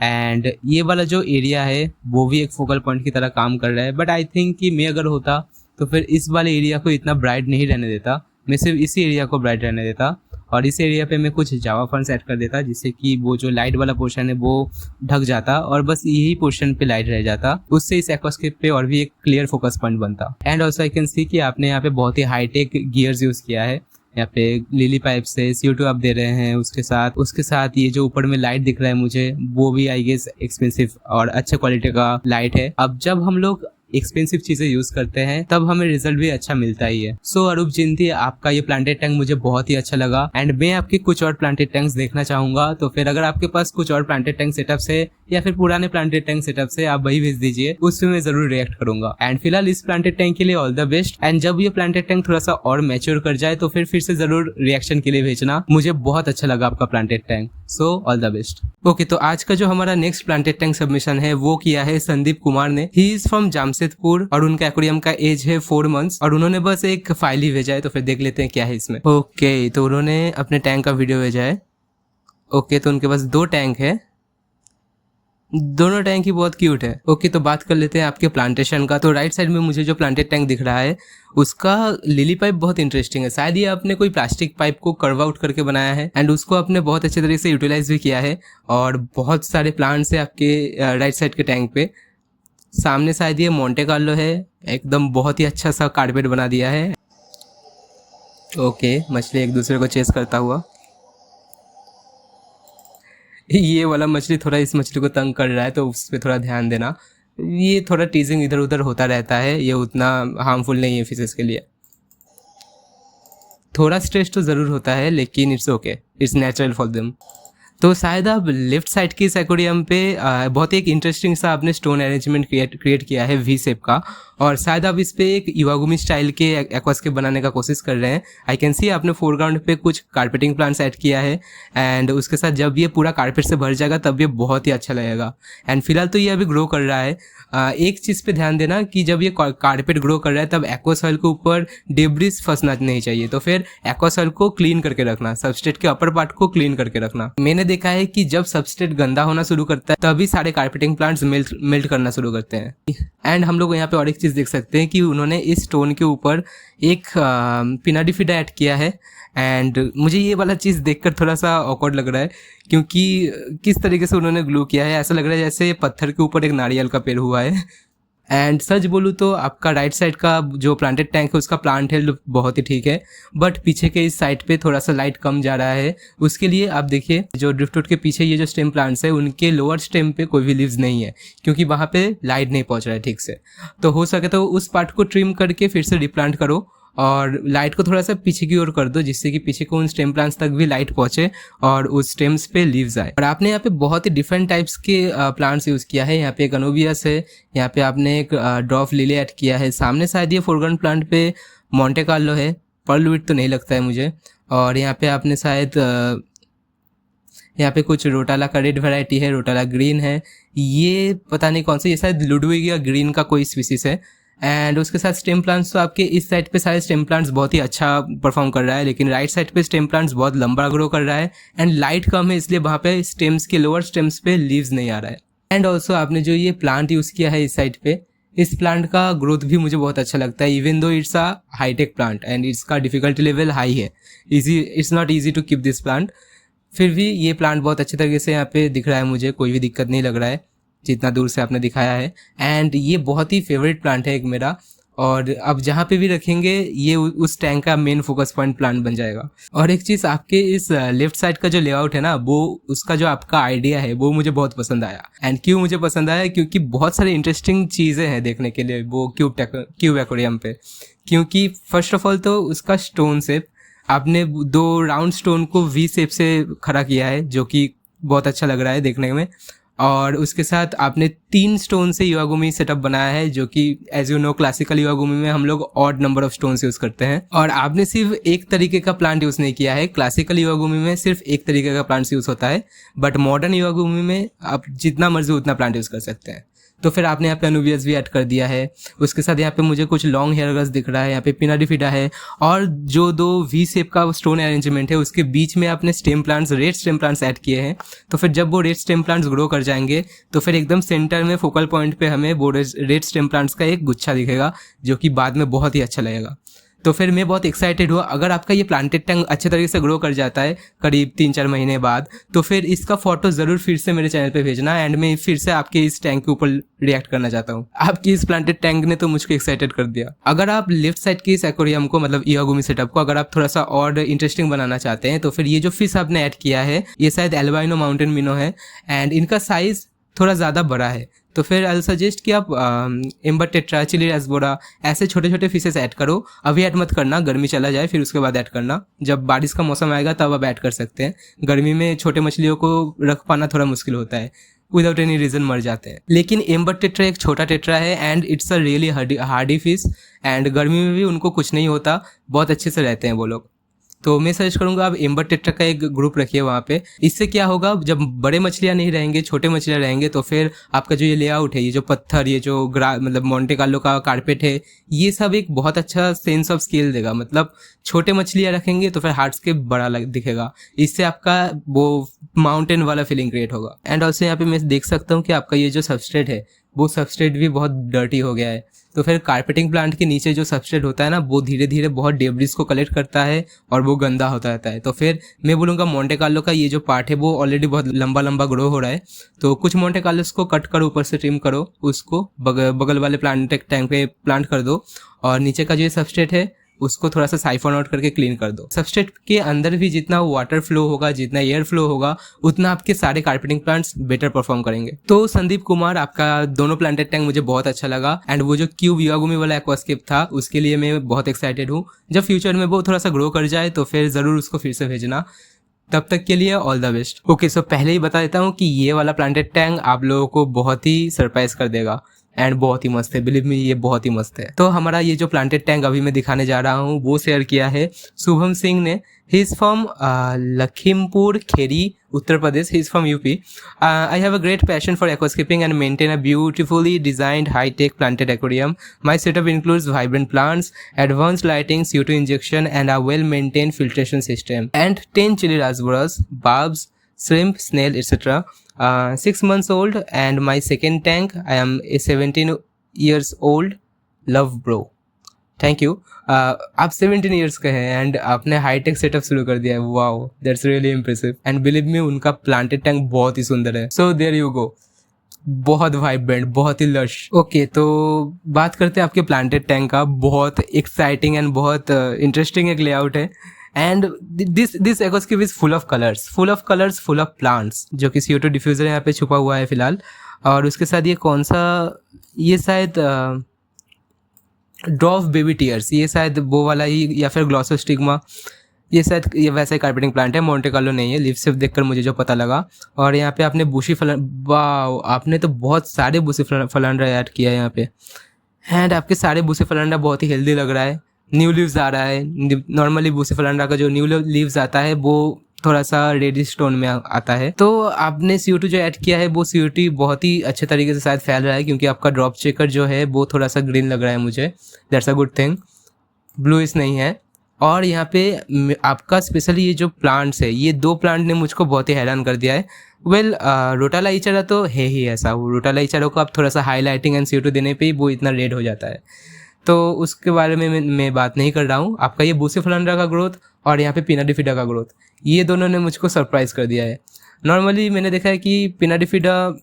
एंड ये वाला जो एरिया है वो भी एक फोकल पॉइंट की तरह काम कर रहा है, बट आई थिंक कि मैं अगर होता तो फिर इस वाले एरिया को इतना ब्राइट नहीं रहने देता, मैं सिर्फ इसी एरिया को ब्राइट रहने देता और इस एरिया पे मैं कुछ जावा फर्न्स ऐड कर देता जिससे कि वो जो लाइट वाला पोर्शन है वो ढक जाता और बस यही पोर्शन पे लाइट रह जाता। उससे इस एक्वास्केप पे और भी एक क्लियर फोकस पॉइंट बनता। And also I can see कि आपने यहाँ पे बहुत ही हाईटेक गियर्स यूज किया है, यहाँ पे लिली पाइप से CO2 आप दे रहे हैं, उसके साथ ये जो ऊपर में लाइट दिख रहा है मुझे वो भी आई गेस एक्सपेंसिव और अच्छे क्वालिटी का लाइट है। अब जब हम लोग एक्सपेंसिव चीजें यूज करते हैं तब हमें रिजल्ट भी अच्छा मिलता ही है। सो अरूप जिंती, आपका ये प्लांटेड टैंक मुझे बहुत ही अच्छा लगा एंड मैं आपके कुछ और प्लांटेड टैंक्स देखना चाहूंगा। तो फिर अगर आपके पास कुछ और प्लांटेड टैंक सेटअप्स है या फिर पुराने प्लांटेड टैंक सेटअप्स है आप वही भेज दीजिए, उसमें मैं जरूर रिएक्ट करूंगा। एंड फिलहाल इस प्लांटेड टैंक के लिए ऑल द बेस्ट एंड जब ये प्लांटेड टैंक थोड़ा सा और मैच्योर कर जाए तो फिर से जरूर रिएक्शन के लिए भेजना। मुझे बहुत अच्छा लगा आपका planted tank, so all the best. Okay, तो आज का जो हमारा नेक्स्ट प्लांटेड टैंक सबमिशन है वो किया है संदीप कुमार ने। ही इज फ्रॉम जामशेदपुर और उनका एक्वेरियम का एज है 4 मंथ्स और उन्होंने बस एक फाइल ही भेजा है, तो फिर देख लेते हैं क्या है इसमें। ओके, तो उन्होंने अपने टैंक का वीडियो भेजा है। ओके, तो उनके पास 2 टैंक है, दोनों टैंक ही बहुत क्यूट है। ओके, तो बात कर लेते हैं आपके प्लांटेशन का। तो राइट साइड में मुझे जो प्लांटेड टैंक दिख रहा है उसका लिली पाइप बहुत इंटरेस्टिंग है। शायद ये आपने कोई प्लास्टिक पाइप को कर्व आउट करके बनाया है एंड उसको आपने बहुत अच्छे तरीके से यूटिलाइज भी किया है और बहुत सारे प्लांट्स है आपके राइट साइड के टैंक पे। सामने शायद ये मोंटे कार्लो है, एकदम बहुत ही अच्छा सा कारपेट बना दिया है। ओके, मछली एक दूसरे को चेस करता हुआ। ये वाला मछली थोड़ा इस मछली को तंग कर रहा है तो उस पर थोड़ा ध्यान देना। ये थोड़ा टीजिंग इधर उधर होता रहता है, ये उतना हार्मफुल नहीं है फिशेस के लिए। थोड़ा स्ट्रेस तो ज़रूर होता है लेकिन it's okay, it's natural for them. तो शायद आप लेफ्ट साइड के इस एक्वेरियम पे बहुत ही एक इंटरेस्टिंग सा आपने स्टोन अरेंजमेंट क्रिएट किया है V शेप का, और शायद आप इस पे एक इवागुमी स्टाइल के एक्वास्केप बनाने का कोशिश कर रहे हैं। आई कैन सी आपने फोरग्राउंड पे कुछ कार्पेटिंग प्लांट्स ऐड किया है एंड उसके साथ जब ये पूरा कार्पेट से भर जाएगा तब ये बहुत ही अच्छा लगेगा। एंड फिलहाल तो ये अभी ग्रो कर रहा है। एक चीज़ पे ध्यान देना कि जब ये कार्पेट ग्रो कर रहा है तब एक्वा सॉइल के ऊपर डेब्रिस फंसना नहीं चाहिए, तो फिर एक्वा सॉइल को क्लीन करके रखना, सबस्ट्रेट के अपर पार्ट को क्लीन करके रखना। मैंने देखा है कि जब सबस्ट्रेट गंदा होना शुरू करता है तभी सारे कार्पेटिंग प्लांट्स मेल्ट करना शुरू करते हैं। एंड हम लोग यहाँ पे और एक चीज़ देख सकते हैं कि उन्होंने इस स्टोन के ऊपर एक पिनाडिफिडा ऐड किया है एंड मुझे ये वाला चीज़ देखकर थोड़ा सा ऑकवर्ड लग रहा है क्योंकि किस तरीके से उन्होंने ग्लू किया है, ऐसा लग रहा है जैसे पत्थर के ऊपर एक नारियल का पेड़ हुआ है। एंड सच बोलूँ तो आपका राइट साइड का जो प्लांटेड टैंक है उसका प्लांट हेल्थ बहुत ही ठीक है, बट पीछे के इस साइड पे थोड़ा सा लाइट कम जा रहा है। उसके लिए आप देखिए जो ड्रिफ्टवुड के पीछे ये जो स्टेम प्लांट्स है उनके लोअर स्टेम पे कोई भी लीव्स नहीं है क्योंकि वहाँ पे लाइट नहीं पहुँच रहा है ठीक से। तो हो सके तो उस पार्ट को ट्रिम करके फिर से रिप्लांट करो और लाइट को थोड़ा सा पीछे की ओर कर दो, जिससे कि पीछे को उन स्टेम प्लांट्स तक भी लाइट पहुंचे और उस स्टेम्स पे लीव्स आए। और आपने यहाँ पे बहुत ही डिफरेंट टाइप्स के प्लांट्स यूज किया है। यहाँ पे एक अनोबियस है, यहाँ पे आपने एक ड्रॉफ लिली ऐड किया है, सामने शायद ये फोरग्राउंड प्लांट पे मोंटे कार्लो है, पर्ल विट तो नहीं लगता है मुझे। और यहाँ पे आपने शायद यहाँ पे कुछ रोटाला का रेड वैरायटी है, रोटाला ग्रीन है, ये पता नहीं कौन सा, ये शायद लुडविगिया ग्रीन का कोई स्पीसीज है। एंड उसके साथ स्टेम प्लांट्स तो आपके इस साइड पे सारे स्टेम प्लांट्स बहुत ही अच्छा परफॉर्म कर रहा है, लेकिन राइट साइड पे स्टेम प्लांट्स बहुत लंबा ग्रो कर रहा है एंड लाइट कम है, इसलिए वहाँ पे स्टेम्स के लोअर स्टेम्स पे लीव्स नहीं आ रहा है। एंड ऑल्सो आपने जो ये प्लांट यूज़ किया है इस साइड पे, इस प्लांट का ग्रोथ भी मुझे बहुत अच्छा लगता है, even though it's a high tech plant and इसका डिफिकल्टी लेवल हाई है, it's not easy to keep this plant, फिर भी ये प्लांट बहुत अच्छे तरीके से यहाँ पे दिख रहा है, मुझे कोई भी दिक्कत नहीं लग रहा है जितना दूर से आपने दिखाया है। एंड ये बहुत ही फेवरेट प्लांट है एक मेरा, और अब जहाँ पे भी रखेंगे ये उस टैंक का मेन फोकस पॉइंट प्लांट बन जाएगा। और एक चीज़, आपके इस लेफ्ट साइड का जो लेआउट है ना, वो उसका जो आपका आइडिया है वो मुझे बहुत पसंद आया। एंड क्यों मुझे पसंद आया, क्योंकि बहुत सारी इंटरेस्टिंग चीज़ें हैं देखने के लिए वो क्यूब एक्वेरियम पे। क्योंकि फर्स्ट ऑफ ऑल तो उसका स्टोन शेप, आपने दो राउंड स्टोन को वी शेप से खड़ा किया है, जो कि बहुत अच्छा लग रहा है देखने में। और उसके साथ आपने 3 स्टोन से युवागुमी सेटअप बनाया है, जो कि एज यू नो क्लासिकल युवागुमी में हम लोग odd number of stones use करते हैं। और आपने सिर्फ एक तरीके का प्लांट यूज नहीं किया है, क्लासिकल युवागुमी में सिर्फ एक तरीके का प्लांट यूज होता है, बट मॉडर्न युवागुमी में आप जितना मर्जी उतना प्लांट यूज कर सकते हैं। तो फिर आपने यहाँ पे अनुबियस भी ऐड कर दिया है। उसके साथ यहाँ पे मुझे कुछ लॉन्ग हेयर ग्रास दिख रहा है, यहाँ पे पिनाडिफिडा है, और जो 2 वी शेप का स्टोन अरेंजमेंट है उसके बीच में आपने stem plants, red stem plants add किए हैं। तो फिर जब वो रेड स्टेम प्लांट्स ग्रो कर जाएंगे तो फिर एकदम सेंटर में फोकल पॉइंट पे हमें वो रेड स्टेम प्लांट्स का एक गुच्छा दिखेगा, जो कि बाद में बहुत ही अच्छा लगेगा। तो फिर मैं बहुत एक्साइटेड हुआ। अगर आपका ये प्लांटेड टैंक अच्छे तरीके से ग्रो कर जाता है करीब 3-4 महीने बाद, तो फिर इसका फोटो ज़रूर फिर से मेरे चैनल पे भेजना, एंड मैं फिर से आपके इस टैंक के ऊपर रिएक्ट करना चाहता हूँ। आपकी इस प्लांटेड टैंक ने तो मुझको एक्साइटेड कर दिया। अगर आप लेफ्ट साइड की इस एक्वेरियम को, मतलब इवागुमी सेटअप को, अगर आप थोड़ा सा और इंटरेस्टिंग बनाना चाहते हैं, तो फिर ये जो फिश आपने ऐड किया है ये शायद एल्बाइनो माउंटेन मिनो है, एंड इनका साइज थोड़ा ज़्यादा बड़ा है। तो फिर आई सजेस्ट कि आप एम्बर टेट्रा, चिली रेसबोरा, ऐसे छोटे छोटे फिशेस ऐड करो। अभी ऐड मत करना, गर्मी चला जाए फिर उसके बाद ऐड करना। जब बारिश का मौसम आएगा तब आप ऐड कर सकते हैं। गर्मी में छोटे मछलियों को रख पाना थोड़ा मुश्किल होता है, विदाउट एनी रीज़न मर जाते हैं। लेकिन एम्बर टेट्रा एक छोटा टेट्रा है and it's a really Hardy fish, and गर्मी में भी उनको कुछ नहीं होता, बहुत अच्छे से रहते हैं वो लोग। तो मैं सजेस्ट करूंगा आप एम्बर टेट्रा का एक ग्रुप रखिए वहाँ पे। इससे क्या होगा, जब बड़े मछलियाँ नहीं रहेंगे, छोटे मछलियाँ रहेंगे, तो फिर आपका जो ये लेआउट है, ये जो पत्थर, ये जो मतलब मोंटे कार्लो का कारपेट है, ये सब एक बहुत अच्छा सेंस ऑफ स्केल देगा। मतलब छोटे मछलियाँ रखेंगे तो फिर हार्डस्केप बड़ा दिखेगा, इससे आपका वो माउंटेन वाला फीलिंग क्रिएट होगा। एंड ऑल्सो यहाँ पे मैं देख सकता हूँ कि आपका ये जो सबस्ट्रेट है वो सबस्ट्रेट भी बहुत डर्टी हो गया है। तो फिर कार्पेटिंग प्लांट के नीचे जो सबस्ट्रेट होता है ना, वो धीरे धीरे बहुत डेब्रिस को कलेक्ट करता है और वो गंदा होता रहता है। तो फिर मैं बोलूँगा मोंटे कार्लो का ये जो पार्ट है वो ऑलरेडी बहुत लंबा लंबा ग्रो हो रहा है, तो कुछ मोंटे कार्लोस को कट करो, ऊपर से ट्रिम करो, उसको बगल वाले प्लांट टैंक पे प्लांट कर दो, और नीचे का जो ये सबस्ट्रेट है उसको थोड़ा सा साइफन आउट करके क्लीन कर दो। सबस्ट्रेट के अंदर भी जितना वाटर फ्लो होगा, जितना एयर फ्लो होगा, उतना आपके सारे कार्पेटिंग प्लांट्स बेटर परफॉर्म करेंगे। तो संदीप कुमार, आपका दोनों प्लांटेड टैंक मुझे बहुत अच्छा लगा, एंड वो जो क्यूब इवागुमी वाला एक्वास्केप था उसके लिए मैं बहुत एक्साइटेड हूँ। जब फ्यूचर में वो थोड़ा सा ग्रो कर जाए तो फिर ज़रूर उसको फिर से भेजना। तब तक के लिए ऑल द बेस्ट। ओके, सो पहले ही बता देता हूँ कि ये वाला प्लांटेड टैंक आप लोगों को बहुत ही सरप्राइज कर देगा एंड बहुत ही मस्त है, बिलीव मी ये बहुत ही मस्त है। तो हमारा ये जो प्लांटेड टैंक अभी मैं दिखाने जा रहा हूँ वो शेयर किया है शुभम सिंह ने। He is from Lakhimpur Kheri, Uttar Pradesh. He is from UP. I have a great passion for aquascaping and maintain a beautifully designed high-tech planted aquarium. My setup includes vibrant plants, advanced lighting, CO2 injection, and a well-maintained filtration system. And 10 chili raspberries, barbs, shrimp, snail, etc. 6 months old, and my second tank. I am a 17 years old. Love, bro. Thank you. आप 17 ईयर्स के हैं एंड आपने हाईटेक सेटअप शुरू कर दिया है। Wow, that's really impressive and believe me उनका प्लांटेड टैंक बहुत ही सुंदर है। सो देयर यू गो, बहुत वाइब्रेंट, बहुत ही लश। ओके, तो बात करते हैं आपके प्लांटेड टैंक का। बहुत एक्साइटिंग एंड बहुत इंटरेस्टिंग एक लेआउट है and this aquascape is full of colours, full of plants, जो कि CO2 डिफ्यूजर यहाँ पे छुपा हुआ है फिलहाल। और उसके साथ ये कौन सा, ये शायद ड्रॉप बेबी टीयर्स, ये शायद वो वाला ही, या फिर ग्लॉसोस्टिग्मा, ये शायद ये वैसा ही कार्पेटिंग प्लांट है, मोंटे कार्लो नहीं है, लीफ सिर्फ देखकर मुझे जो पता लगा। और यहाँ पे आपने बुशी वाह, आपने तो बहुत सारे बुशी फलांड्रा ऐड किया है यहाँ पे, एंड आपके सारे बुशी फलांड्रा बहुत ही हेल्दी लग रहा है। न्यू लीव्स आ रहा है, नॉर्मली बुशी फलांड्रा का जो न्यू लीव्स आता है वो थोड़ा सा रेडिश टोन में आता है। तो आपने CO2 जो ऐड किया है वो CO2 बहुत ही अच्छे तरीके से शायद फैल रहा है, क्योंकि आपका ड्रॉप चेकर जो है वो थोड़ा सा ग्रीन लग रहा है मुझे, that's a good thing, bluish नहीं है। और यहाँ पे आपका स्पेशली ये जो प्लांट्स है, ये 2 प्लांट ने मुझको बहुत ही हैरान कर दिया है। वेल रोटाला इचारा तो है ही ऐसा, वो रोटाला इचारा को आप थोड़ा सा हाईलाइटिंग एंड CO2 देने पे ही वो इतना रेड हो जाता है, तो उसके बारे में मैं बात नहीं कर रहा हूँ। आपका ये बूसी फलांड्रा का ग्रोथ और यहाँ पे पिनाडिफिडा का ग्रोथ, ये दोनों ने मुझको सरप्राइज़ कर दिया है। नॉर्मली मैंने देखा है कि पिनाडिफिडा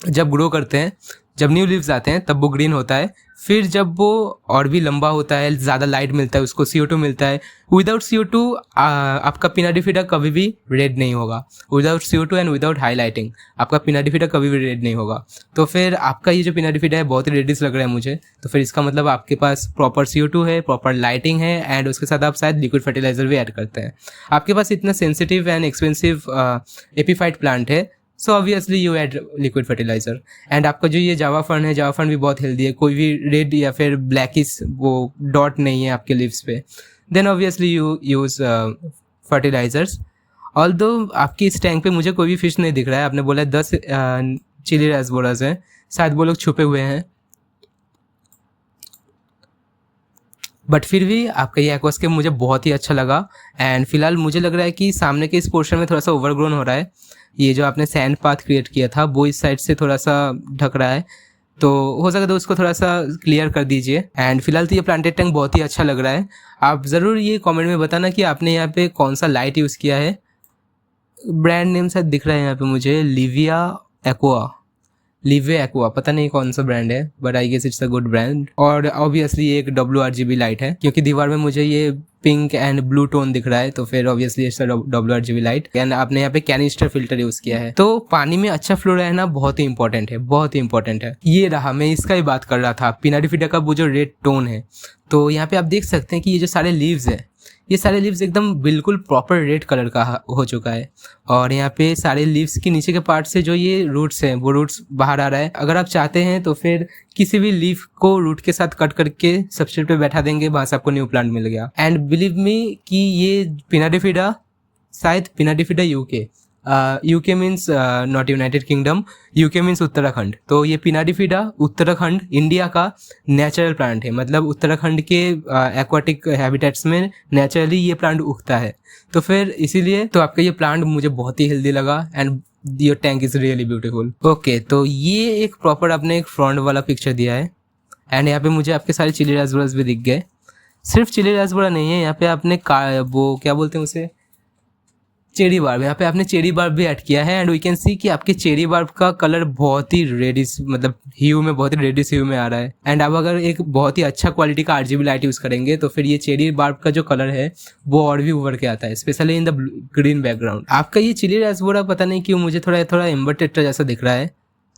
जब ग्रो करते हैं, जब न्यू लीव्स आते हैं तब वो ग्रीन होता है, फिर जब वो और भी लंबा होता है, ज़्यादा लाइट मिलता है, उसको CO2 मिलता है। विदाउट CO2 आपका पिनाडिफिडा कभी भी रेड नहीं होगा। Without CO2 and without highlighting आपका पिनाडिफिडा कभी भी रेड नहीं होगा। तो फिर आपका ये जो पिनाडिफिडा है बहुत ही रेडिश लग रहा है मुझे, तो फिर इसका मतलब आपके पास प्रॉपर CO2 है, प्रॉपर लाइटिंग है, एंड उसके साथ आप शायद लिक्विड फर्टिलाइजर भी ऐड करते हैं। आपके पास इतना sensitive and expensive epiphyte plant है, so obviously you add liquid fertiliser. And आपका जो ये जावा फर्न है, जावा फर्न भी बहुत हेल्दी है, कोई भी रेड या फिर ब्लैकिश वो डॉट नहीं है आपके लीव्स पे, then obviously you use fertilisers. Although आपकी इस टैंक पे मुझे कोई भी फिश नहीं दिख रहा है, आपने बोला 10 चिली रासबोरास हैं, शायद वो लोग छुपे हुए हैं, बट फिर भी आपका ये एक्वास्केप मुझे बहुत ही अच्छा लगा। एंड फिलहाल मुझे लग रहा है कि सामने के इस पोर्शन में थोड़ा सा ओवरग्रोन हो रहा है, ये जो आपने सैंड पाथ क्रिएट किया था वो इस साइड से थोड़ा सा ढक रहा है, तो हो सके तो उसको थोड़ा सा क्लियर कर दीजिए। एंड फिलहाल तो ये प्लांटेड टैंक बहुत ही अच्छा लग रहा है। आप ज़रूर ये कमेंट में बताना कि आपने यहाँ पे कौन सा लाइट यूज़ किया है। ब्रांड नेम शायद दिख रहा है यहाँ पे मुझे, लिविया एक्वा, पता नहीं कौन सा ब्रांड है, but I guess it's a good brand. और ऑब्वियसली एक WRGB लाइट है, क्योंकि दीवार में मुझे ये पिंक एंड ब्लू टोन दिख रहा है, तो फिर obviously it's a WRGB light. And आपने यहाँ पे कैनिस्टर फिल्टर यूज किया है, तो पानी में अच्छा फ्लो रहना बहुत ही इंपॉर्टेंट है, बहुत ही इंपॉर्टेंट है। ये रहा, मैं इसका ही बात कर रहा था, पिनाडिफिडा का वो जो रेड टोन है। तो यहाँ पे आप देख सकते हैं कि ये जो सारे लीव्स है, ये सारे लीव्स एकदम बिल्कुल प्रॉपर रेड कलर का हो चुका है। और यहाँ पे सारे लीव्स के नीचे के पार्ट से जो ये रूट्स हैं वो रूट्स बाहर आ रहा है। अगर आप चाहते हैं तो फिर किसी भी लीफ को रूट के साथ कट करके सबस्ट्रेट पे बैठा देंगे, वहां से आपको न्यू प्लांट मिल गया। एंड बिलीव मी कि ये पिनाडिफिडा, शायद pinnatifida UK means not United Kingdom, UK means Uttarakhand. तो ये पिनाडिफिडा उत्तराखंड इंडिया का नेचुरल प्लांट है, मतलब उत्तराखंड के एक्वाटिक हैबिटेट्स में नेचुरली ये प्लांट उगता है। तो फिर इसीलिए तो आपका ये प्लांट मुझे बहुत ही हेल्दी लगा, and your tank is really beautiful. Okay, तो ये एक प्रॉपर आपने एक फ्रंट वाला पिक्चर दिया है, एंड यहाँ पे मुझे आपके सारे चिली रासबेरास भी दिख गए। सिर्फ चिली रासबेरा नहीं है, यहाँ पे आपने वो क्या बोलते हैं उसे, चेरी बार्ब, यहाँ पे आपने चेरी बार्ब भी ऐड किया है। एंड वी कैन सी कि आपके चेरी बार्ब का कलर बहुत ही रेडिश, मतलब ह्यू में, बहुत ही रेडिश ह्यू में आ रहा है। एंड आप अगर एक बहुत ही अच्छा क्वालिटी का RGB लाइट यूज़ करेंगे तो फिर ये चेरी बार्ब का जो कलर है वो और भी उभर के आता है, specially in the green background. आपका ये चिली रासबेरा पता नहीं क्यों मुझे थोड़ा एम्बर टेट्रा जैसा दिख रहा है,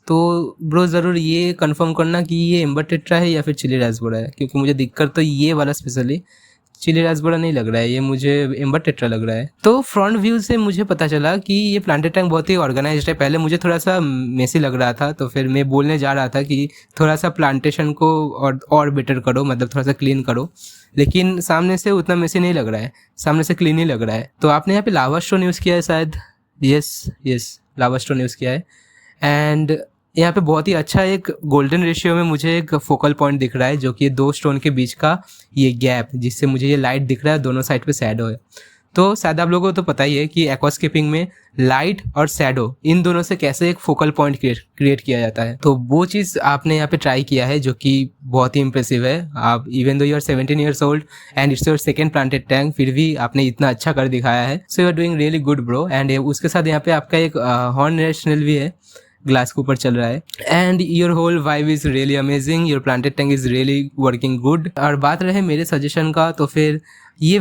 तो ब्रो ज़रूर ये कंफर्म करना कि ये एम्बर टेट्रा है या फिर चिली रासबेरा है, क्योंकि मुझे दिक्कत तो ये वाला स्पेशली चिली रासबेरा नहीं लग रहा है, ये मुझे एम्बर टेट्रा लग रहा है। तो फ्रंट व्यू से मुझे पता चला कि ये प्लांटेड टैंक बहुत ही ऑर्गेनाइज्ड है। पहले मुझे थोड़ा सा मेसी लग रहा था, तो फिर मैं बोलने जा रहा था कि थोड़ा सा प्लांटेशन को और बेटर करो, मतलब थोड़ा सा क्लीन करो, लेकिन सामने से उतना मेसी नहीं लग रहा है, सामने से क्लीन ही लग रहा है। तो आपने यहाँ पे लावा स्टोन यूज़ किया है शायद, यस लावा स्टोन यूज़ किया है। एंड यहाँ पे बहुत ही अच्छा एक गोल्डन रेशियो में मुझे एक फोकल पॉइंट दिख रहा है, जो कि ये 2 स्टोन के बीच का ये गैप, जिससे मुझे ये लाइट दिख रहा है, दोनों साइड पे शैडो है। तो शायद आप लोगों को तो पता ही है कि एक्वास्केपिंग में लाइट और शैडो इन दोनों से कैसे एक फोकल पॉइंट क्रिएट किया जाता है। तो वो चीज़ आपने यहाँ पे ट्राई किया है, जो कि बहुत ही इंप्रेसिव है। आप even though you are 17 years old and it's your second planted tank, फिर भी आपने इतना अच्छा कर दिखाया है। So you are doing really good bro. And उसके साथ यहाँ पे आपका एक हॉर्न रेशनल भी है, ग्लास के ऊपर चल रहा है। And your whole vibe is really amazing, your planted tank is really working good. और बात रहे मेरे सजेशन का, तो फिर ये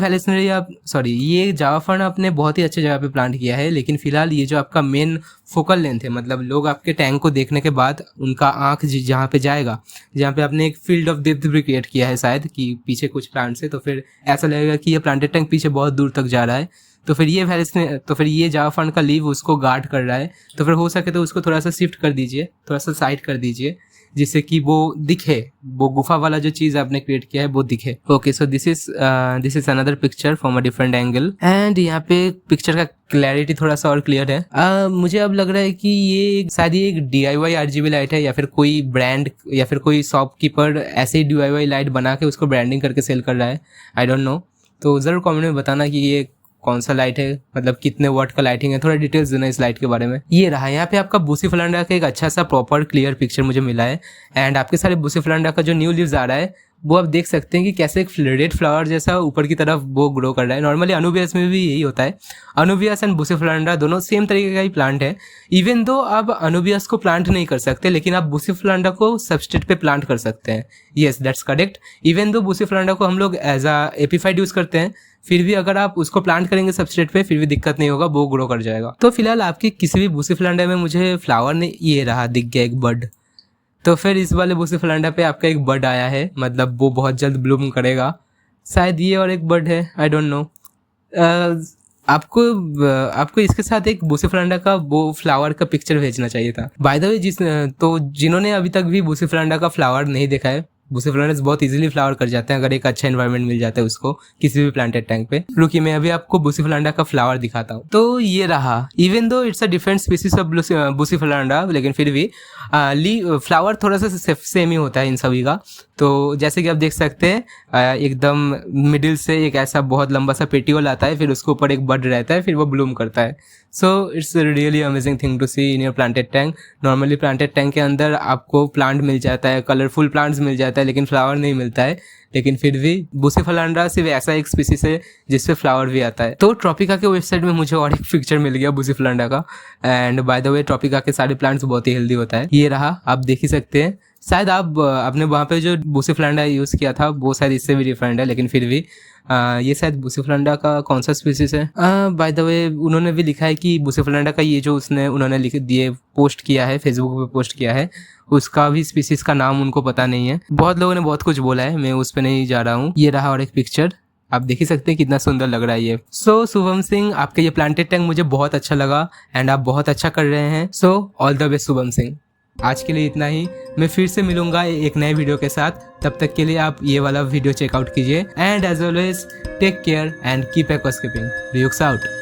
ये जावा फर्न आपने बहुत ही अच्छी जगह पे प्लांट किया है, लेकिन फिलहाल ये जो आपका मेन फोकल लेंथ है, मतलब लोग आपके टैंक को देखने के बाद उनका आंख जहाँ पे जाएगा, जहाँ पे आपने एक फील्ड ऑफ डेप्थ भी क्रिएट किया है शायद कि पीछे कुछ प्लांट्स है, तो फिर ऐसा लगेगा कि ये प्लांटेड टैंक पीछे बहुत दूर तक जा रहा है। तो फिर ये जावा फर्न का लीव उसको गार्ड कर रहा है, तो फिर हो सके तो उसको थोड़ा सा शिफ्ट कर दीजिए, थोड़ा सा साइड कर दीजिए, जिससे कि वो दिखे, वो गुफा वाला जो चीज आपने क्रिएट किया है वो दिखे। Okay, so this is another picture from a different angle. And यहाँ पे पिक्चर का क्लैरिटी थोड़ा सा और क्लियर है। मुझे अब लग रहा है कि ये शायद ये एक DIY RGB लाइट है, या फिर कोई ब्रांड या फिर कोई शॉपकीपर ऐसे ही DIY लाइट बना के उसको ब्रांडिंग करके सेल कर रहा है। आई डोंट नो, तो जरूर कमेंट में बताना कि ये कौन सा लाइट है, मतलब कितने वाट का लाइटिंग है, थोड़ा डिटेल्स देना इस लाइट के बारे में। ये रहा, यहाँ पे आपका बुसीफिलांड्रा का एक अच्छा सा प्रॉपर क्लियर पिक्चर मुझे मिला है। एंड आपके सारे बुसीफिलांड्रा का जो न्यू लीव्स आ रहा है वो आप देख सकते हैं कि कैसे एक रेड फ्लावर जैसा ऊपर की तरफ वो ग्रो कर रहा है। नॉर्मली अनुबियस में भी यही होता है। अनुबियस एंड बुसीफिलांड्रा दोनों सेम तरीके का ही प्लांट है। इवन दो आप अनुबियस को प्लांट नहीं कर सकते, लेकिन आप बुसीफिलांड्रा को सबस्ट्रेट पे प्लांट कर सकते हैं। Yes, that's correct. Even though बुसीफिलांड्रा को हम लोग एज अ एपीफाइट यूज करते हैं, फिर भी अगर आप उसको प्लांट करेंगे सबस्ट्रेट पे फिर भी दिक्कत नहीं होगा, वो ग्रो कर जाएगा। तो फिलहाल आपकी किसी भी बुसीफिलांड्रा में मुझे फ्लावर ने ये रहा दिख गया एक बड, तो फिर इस वाले बुसीफिलांड्रा पे आपका एक बड आया है, मतलब वो बहुत जल्द ब्लूम करेगा। शायद ये और एक बड है, आई डोंट नो। आपको इसके साथ एक बुसीफिलांड्रा का वो फ्लावर का पिक्चर भेजना चाहिए था। बाय द वे, जिन्होंने अभी तक भी बुसीफिलांड्रा का फ्लावर नहीं देखा है, बुसीफिलांड्रास बहुत इजीली फ्लावर कर जाते हैं अगर एक अच्छा एनवायरनमेंट मिल जाता है उसको किसी भी प्लांटेड टैंक पे। रुकिए, मैं अभी आपको बुसीफिलांड्रा का फ्लावर दिखाता हूँ। तो ये रहा, even though it's a different species of Bucephalandra, लेकिन फिर भी फ्लावर थोड़ा सा सेम ही होता है इन सभी का। तो जैसे कि आप देख सकते हैं एकदम मिडिल से एक ऐसा बहुत लंबा सा पेटियोल आता है, फिर उसके ऊपर एक बड रहता है, फिर वो ब्लूम करता है। So it's really amazing thing to see in your planted tank. Normally planted tank के अंदर आपको प्लांट मिल जाता है, कलरफुल प्लांट्स मिल जाता है, लेकिन फ्लावर नहीं मिलता है। लेकिन फिर भी बुसीफिलांड्रा सिर्फ ऐसा एक स्पीसीज है जिसपे फ्लावर भी आता है। तो ट्रॉपिका के वेबसाइट में मुझे और एक पिक्चर मिल गया बुसीफिलांड्रा का। एंड बाय द वे, ट्रॉपिका के सारे प्लांट्स बहुत ही हेल्दी होता है। ये रहा, आप देख ही सकते हैं। शायद आपने वहाँ पे जो बुसीफिलांड्रा यूज़ किया था वो शायद इससे भी डिफरेंट है, लेकिन फिर भी ये शायद बुसीफिलांड्रा का कौन सा स्पीसीज है। बाय द वे, उन्होंने भी लिखा है कि बुसीफिलांड्रा का ये जो उन्होंने लिख दिए पोस्ट किया है, फेसबुक पे पोस्ट किया है, उसका भी स्पीसीज का नाम उनको पता नहीं है। बहुत लोगों ने बहुत कुछ बोला है, मैं उस पर नहीं जा रहा हूँ। ये रहा और एक पिक्चर, आप देख ही सकते हैं कितना सुंदर लग रहा है ये। सो शुभम सिंह, आपका ये प्लांटेड टैंक मुझे बहुत अच्छा लगा एंड आप बहुत अच्छा कर रहे हैं। So all the best Shubham Singh. आज के लिए इतना ही, मैं फिर से मिलूंगा एक नए वीडियो के साथ। तब तक के लिए आप ये वाला वीडियो चेकआउट कीजिए and as always take care and keep aquascaping. रियुक्स आउट।